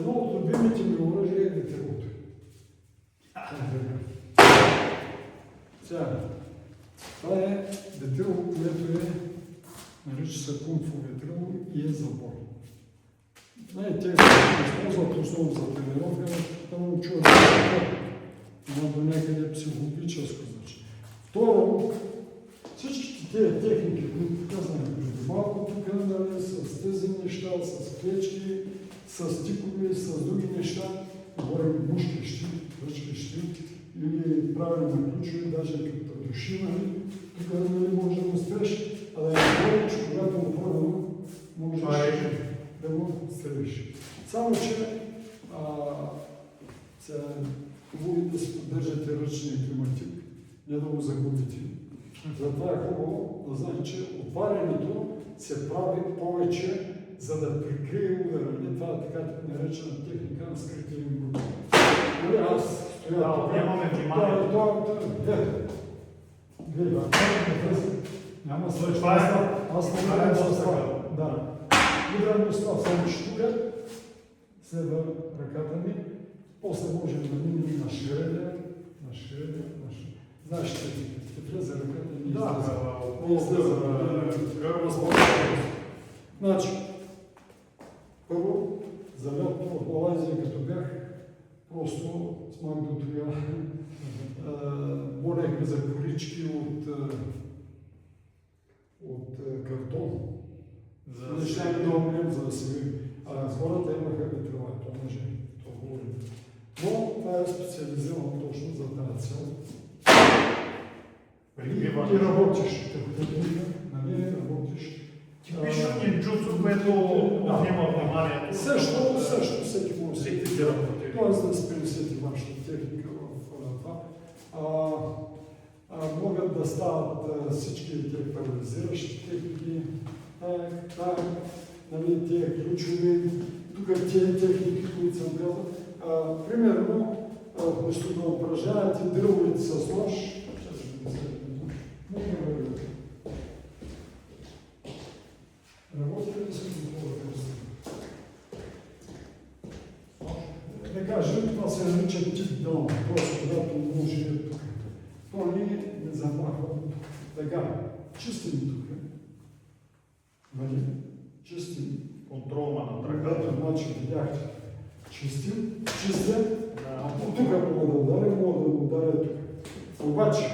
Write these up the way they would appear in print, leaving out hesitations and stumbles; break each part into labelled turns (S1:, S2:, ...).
S1: Едно от любимите ми оръжия е ветрилото. Сега, това е ветрило, което нарича се кунг-фу ветрило и е забор. Те се използват основно за тренировка, но чува има до някъде психологическо значение. Второ, всичките тези техники, които казваме преди малко, тук с тези неща, с клечки, с тикове, с други неща, говорим мушкещи, ръчкещи или правене на ключове, даже като души, тук може да го спреш, а да не говори, че когато опорвано, можеш да го стрелиш. Само, че хубаво да си поддържате ръчния климатик, не да го загубите. Затова е хубаво да знаете, че отварянето се прави повече, за да прикрие удара. Това е така наречена техника на скрития група. Аз стоя тук.
S2: Нямаме внимание.
S1: Няма случва. Аз не ударям с това. Да. Ударям с това, само че тук следва ръката ми. После може да минем на шредер, Знаеш, че влезе ръката и не излезе. Значи, първо, за лятото в Малайзия, като бях, просто с Магдо тогава молехме за колички от картон. Неща да умрем, за да се видим. Хората имаха ветрила, то може, то говорим. Но това е специализирано точно за тази цел. И работиш. Нали, работиш.
S2: Типично нинджутсу, което отнема вниманието.
S1: Също всеки може
S2: да работи.
S1: Тоест да се принесете вашата техника в това. Могат да стават всички тези парализиращи техники, нали, тези ключови, тук тези техники, които съм казал. Примерно, вместо да упражнявате дръвовете с нож, работите ли с това просто? Да кажем, това се нарича тип дълн, т.е. когато може е тук. То не замахва тук. Така, чистим тук. Нали? Чистим.
S2: Контрола на
S1: Когато значи видяхте. Чистим, тук мога да ударя, мога да ударя тук. Обаче,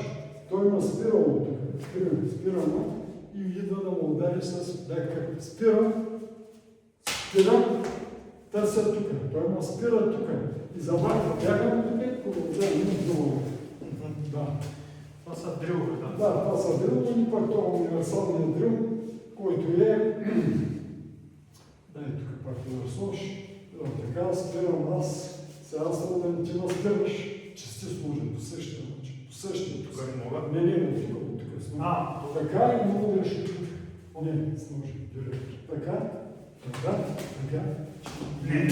S1: той ме спирало тук. Спирано и идва да му удари с бяка. Спирам, търся тук. Той ме спира тук и замахва. Бягам тук и продължавам долу. Да.
S2: Това са дрилове, да?
S1: Да, това са дрилове и пак това универсалният дрил, който е... Дай тук пак да разсош. Така, спирам аз. Сега съм да не ти възпираш, че сте служен по същия начин. По същия тук.
S2: Не мога?
S1: Не, тук. Така и мога да реши тук. Не, с ножи. Така.
S2: Не.